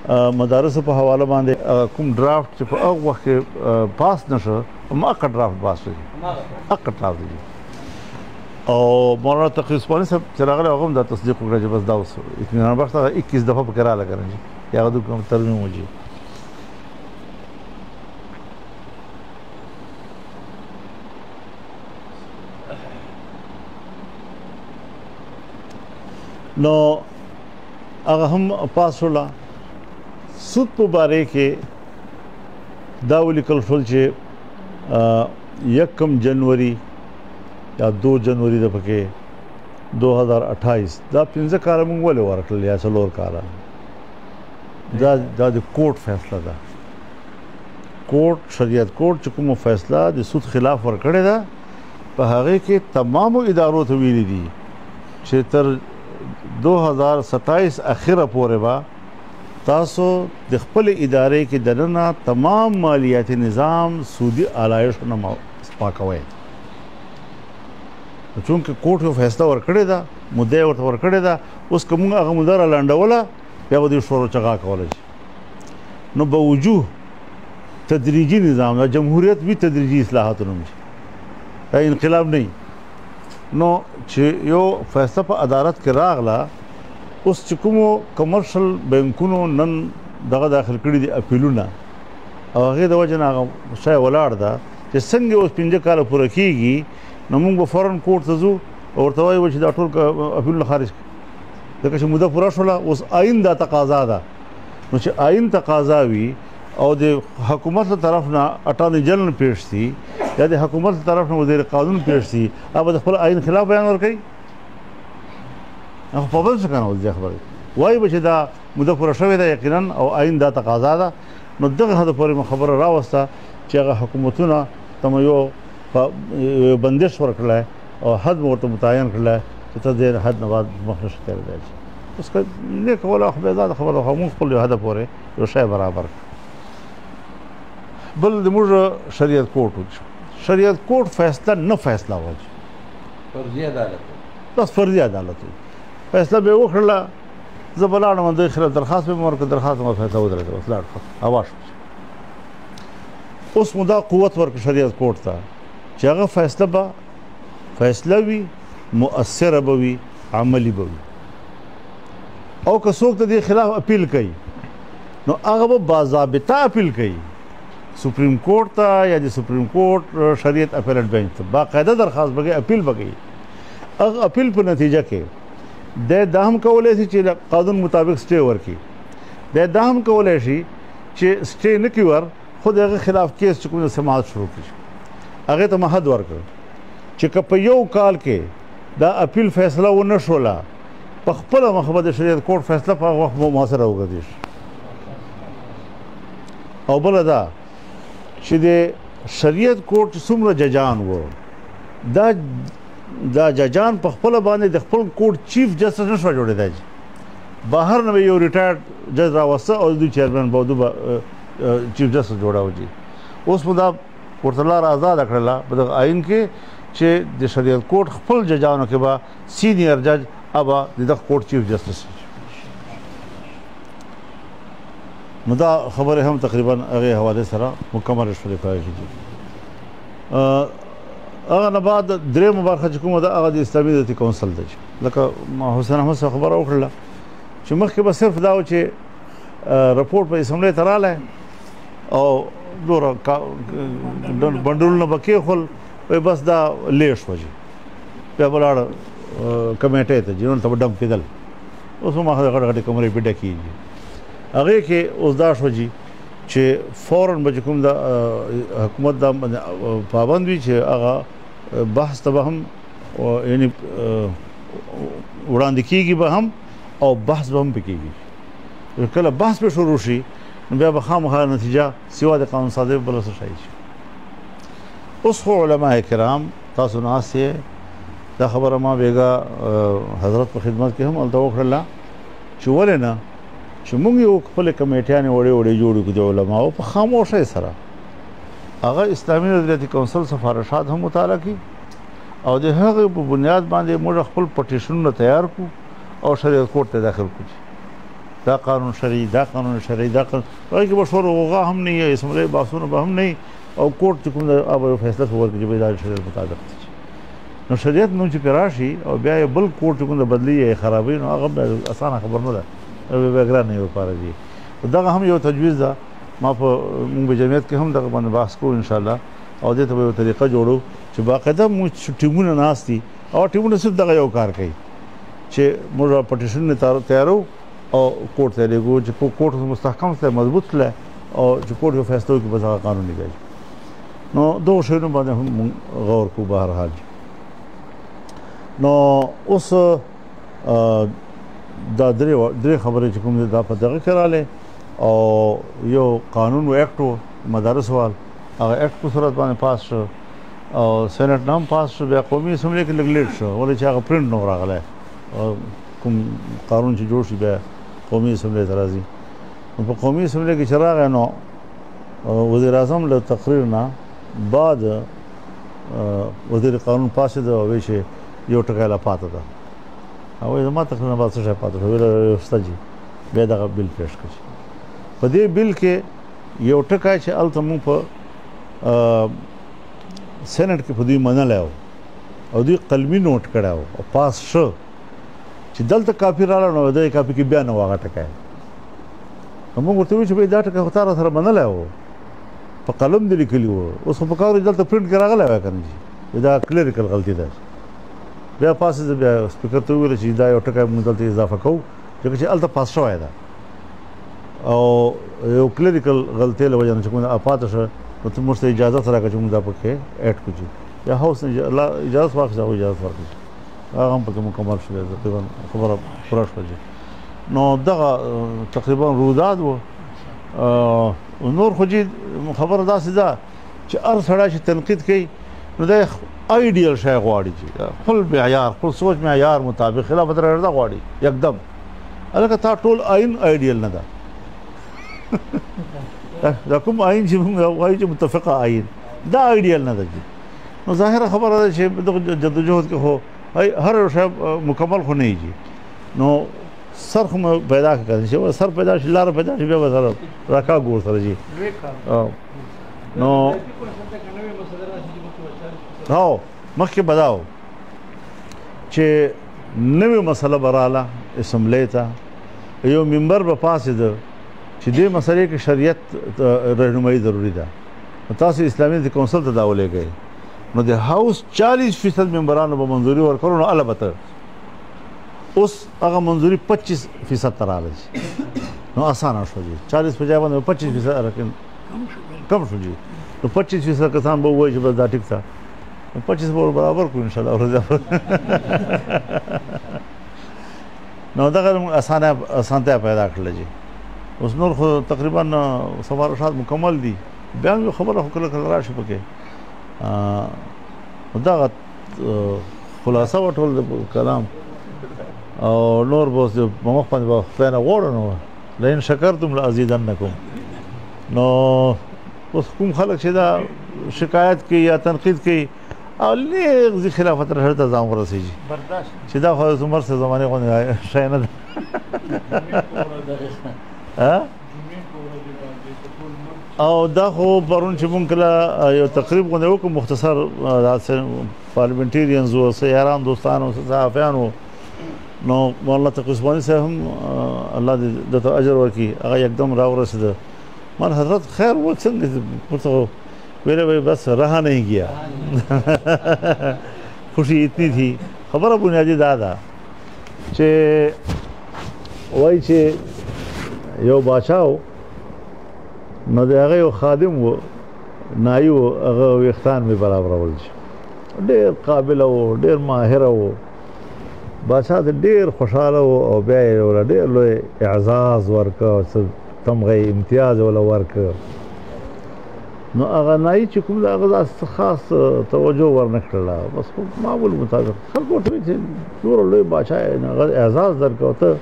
مدارسو په حواله باندې کوم ډرافټ چې په هغه وخت کې پاس نشو هماغه ډرافټ پاس شي هغه ډرافټ دی او مولانا تقی عثماني صاحب چې راغلی هغه هم دا تصدیق وکړه چې بس دا اوس اطمینان بخش 21 دفعه پکې راغله کړی یا هغه کوم ترمیم وږي نو هغه هم پاس شوله سود په باره کې دا ولیکل شول چې 1 جنوري یا 2 جنوري د پکې 2028 دا 15 کاله موږ ولې ورکړل یا 4 کاله دا د کورټ فیصله ده کورټ شریعت کورټ چې کومه فیصله د سود خلاف ورکړې ده په هغه کې تمامو ادارو ته ویلي دي چې تر 2027 اخره پورې به تاسو د خپل ادارې کې دننه تمام مالیاتي نظام سودی علایشونه پاکوي چونکه کوټ یو فیصله ورکړې ده مدعا ورته ورکړې ده اوس کوم هغه مدار لاندوله بیا به د شورو چغا کولای شي نو به وجوه تدریجي نظام د جمهوریت وی تدریجي اصلاحات نوم دا انقلاب نه نو چې یو فیصله په عدالت کې راغله اوس چې کومو کمرشل بانکونو نن دغه داخل کړي دي اپیلونه او هغه د وجه نه هغه شای ولاړ ده چې څنګه اوس 15 کاله پوره کیږي نو موږ به فورن کورټ ته ځو او ورته وایو چې دا ټول اپیلونه خارج کړي ځکه چې موده پوره شوله اوس آئین دا تقاضا ده نو چې آئین تقاضا وي او د حکومت له طرف نه اټارنی جنرال پیش شي یا د حکومت له طرف نه وزیر قانون پیش شي هغه د خپل آئین خلاف بیان ورکوي هغه په بل څه کنه ولې خبره وایي به چې دا موده پوره شوې ده یقینا او آئین دا تقاضا ده نو دغه حد پورې خبره راوسته چې هغه حکومتونه تم یو بندش ورکړی او حد ورته متعین کړی چې ته د حد نه بعد مخ نشي تېرېدلی شي اوس که نه کوله خو بیا دا خبره خو موږ خپل یو حده پورې یو شی برابر بل د موږ شریعت کورټ شریعت کورټ فیصله نه فیصله وایي فرضي عدالت بس فرضي عدالت فیصله به وکړله زه به لاړم د خلاف درخواست به مې ورکړه درخواست مې فیصله ودرېده اوس لاړ هوا شو اوس مو دا قوت ورکړه شریعت کورټ ته چې هغه فیصله به فیصله وي مؤثره به وي عملي به وي او که څوک د دې خلاف اپیل کوي نو هغه به باضابطه اپیل کوي سپریم کورټ ته یا د سپریم کورټ شریعت اپیلټ بینچ ته باقاعده درخواست به کوي اپیل به کوي هغه اپیل په نتیجه کې د دا هم کولی شي چې قانون مطابق سټې ورکړي د دا هم کولی شي چې سټې نه کړي ور خو د هغه خلاف کیس چې کوم د سماعت شروع کړي هغه ته محد ورکړ چې که په یو کال کې دا اپیل فیصله ونه شوله په خپله مخه به د شریعت کورټ فیصله په هغه وخت مؤثره وګرځي او بله دا چې د شریعت کورټ چې څومره ججان وو دا ججان په خپله باندې د خپل کورټ چیف جسټس نه شوه جوړېدی بهر نه به یو ریټایرډ جج راوسته او دوی چیرمن به دوی چیف جسټس جوړاوه جي اوس مو دا ورته لاره آزاده کړله په دغه آئین کې چې د شریعت کورټ خپل ججانو کې به سینیر جج ابا د دغه کورټ چیف جسټس نو دا خبره هم تقریبا هغې حوالې سره مکمل شولې کولی شي هغه نه بعد درېیمه برخه چې کومه ده هغه د اسلامي عدالتي کونسل ده لکه حسین احمد صاحب خبره وکړله چې مخکې به صرف دا و چې رپورټ په اسمبلۍ ته رالی او دوره بنډلونه به کېښول وایي بس دا لیټ شوه چې بیا به لاړه کمیټې ته چې نن ته به ډمپ کېدل اوس هم هغه غټ غټې کمرې پې ډکېږي هغې کې اوس دا شوه چې فوراً به چې کوم د حکومت دا پابند وي چې هغه بحث ته به هم یعنې وړاندې کېږي به هم او بحث به هم پې کېږي کله بحث پې شروع شي نو بیا به خامخا نتیجه سوا د قانون سازۍ بله څه شی شي اوس خو علما کرام تاسو ناست یې دا خبره ما بیګا حضرت په خدمت کې هم هلته وکړله چې ولې نه چې موږ یو خپلې کمیټیانې وړې وړې جوړې کړو د علماو په خاموشۍ سره هغه اسلامي عدالتي کونسل سفارشات هم مطالعه کړي او د هغې په بنیاد باندې موږ خپل پټیشنونه تیار کړو او شریعت کورټ ته داخل کړو دا قانون شرعي دا قانون شرعي دا قانون هغه کې بشور وغه هم نه یې اسمبلی باسونه به هم نه او کورټ چې کوم دا فیصله ورکړي چې دا شریعت مطابق نو شریعت نو چې راشي او بیا بل کورټ کوم د بدلی خرابوي نو هغه اسانه خبر نه ده به ګران نه وپاره دي دا هم یو تجویز ده ما په موږ جمعیت کې هم دغه باندې بحث کوو ان شاء الله او دې ته به یو طریقه جوړو چې باقاعده موږ ټیمونه ناستي او ټیمونه صرف دغه یو کار کوي چې موږ پټیشن نه تیارو او کورټ ته لګو چې کورټ مستحکم ته مضبوط له او چې کورټ یو فیصله کوي بس هغه قانوني دی نو دوه شیونو باندې هم غور کو بهر حال نو اوس دا درې خبرې چې کوم دا په دغه کړاله او یو قانون و اکټ مدارس وال هغه اکټ په صورت باندې پاس شو او سېنات نام پاس شو بیا قومي اسمبلی کې لګ لیټ شو ولې چې هغه پرنٹ نو راغله کوم قانون چې جوړ شي بیا قومي اسمبلی ته راځي په قومي اسمبلی کې چراغ نو وزیر اعظم له تقریر نه بعد وزیر قانون پاس دی او ویشه یو ټکی لا پاتې ده او زما تقریر نه بعد څه پاتې ویل استاجي بیا دا بل پیش کړي په دې بل کې یو ټکی چې التمو په سېنات کې په دې منلای او دوی قلمي نوٹ کړاو او پاس شو چې دلته کاپی رااله نو دای کاپی کې بیا نو واغه ټکای موږ ورته وی چې دا ټکای هوتاره سره منلای وو په قلم دې لیکلی وو اوس په کار دلته پرنٹ کراغله وای کنه دا کلیریکل غلطی ده بیا پاس بیا سپیکر ته ویل چې دا یو ټکای موږ دلته اضافه کوو چې الته پاس شوی ده او یو کلیریکل غلطی له وجه نه چې کومه افات شو نو ته موږ ته اجازه سره کوم دا پکې اډ کړو یا هاوس الله اجازه واخلي او اجازه ورکړي هغه هم پکې مکمل شوی تقریبا خبره پوره شوه نو دغه تقریبا روداد و نور خو جی خبره داسې ده چې هر سړی چې تنقید کوي نو دا آیډیل شی غواړي چې خپل معیار خپل سوچ معیار مطابق خلاف درته غواړي یکدم الکه تا ټول آئین آیډیل نه ده دا کوم آئین چې موږ وایو چې متفقه آئین دا آیډیل نه ده نو ظاهره خبره ده چې دغه جدوجہد کې هو هر شی مکمل خو نه یږي نو سر خو پیدا کړی چې سر پیدا شي لار پیدا شي بیا وسره راکا ګور سره جی نو هاو مخکې بداو چې نوې مسله براله اسمبلی ته یو منبر به پاسې ده چې دې مسلې کې شریعت رهنمایي ضروری ده تاسو اسلامي کونسل ته دا ولېږئ نو د هاوس 40% ممبرانو به منظوري ورکړو نو البته اوس هغه منظوري 25% ته راغلی نو اسانه شو جي 40 په ځای باندې 25% راکړي کم شو جي نو 25% کسان به وایي چې بس دا ټیک ده 25 برابر کو ان شاء الله ورځ نو دا اسانه پیدا کړل جي اوس نور خو تقریبا سفارشات مکمل دي بیا خبره خو کله راشي پکې دا خلاصه وټول کلام او نور بوس مخ باندې خپل غوړنو لئن شکرتم لازیدنکم نو اوس کوم خلک چې دا شکایت کوي یا تنقید کوي او لږ خلافت راشد ته ځان ورسیږي برداشت چې دا خو عمر سره زمانه غو شای نه او دا خو پرون چې مونږ کله یو تقریب غونډه وکړو مختصر پارلیمنټریانز او سیاران دوستانو صحافیانو نو مولانا تقی عثماني صاحب هم الله دې د اجر ورکړي هغه یکدم راورسېده من حضرت خیر و څنګه ورته ویلې بس رہا نہیں گیا خوشی اتنی تھی خبره بنیادی دا ده چې وایي چې یو بادشاه نو د هغه یو خادم و نایو هغه ویختان می برابرول شي ډېر قابل او ډېر ماهر او بادشاه ډېر خوشاله او بیا یې ډېر لوی اعزاز ورکړ تمغه امتیاز ولا ورکړ نو هغه نای چې کوم دا هغه خاص توجه ورنکړه بس معمول مطابق خلکو ته چې ډېر لوی بادشاه نه اعزاز درکړ ته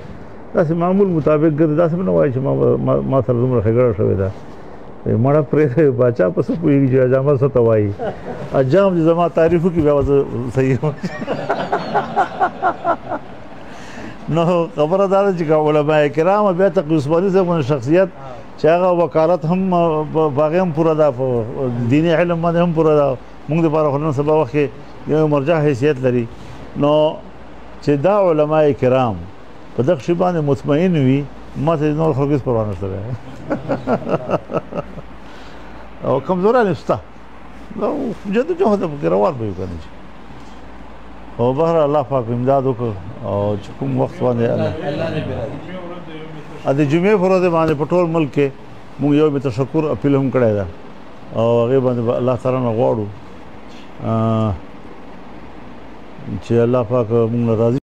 داسې معمول مطابق ګرځي داسې نه وایي چې ما سره دومره ښېګړه شوې ده مړه پرې باچا په څه پوهېږي چې اجامه څه ته وایي اجام چې زما تعریف وکړي بیا زه صحیح نو خبره دا ده چې علماء کرام بیا تقي عثماني صاحب شخصیت چې هغه وکالت هم باغې هم پوره ده دیني علم باندې هم پوره ده موږ دپاره خو نن سبا وخت کې یو مرجع حیثیت لري نو چې دا علماء کرام په دغه شي باندې مطمئن وي ما ته نور خلک هېڅ پروا نشته دی او کمزوران شته جدوجهد پکې روان به وي که نه او بهر الله پاک امداد وکړه او چې کوم وخت باندې د جمعې په ورځ باندې په ټول ملک کې موږ یو بې تشکر اپیل هم کړی ده او هغې باندې به الله تعالی نه غواړو چې الله پاک موږ نه راضي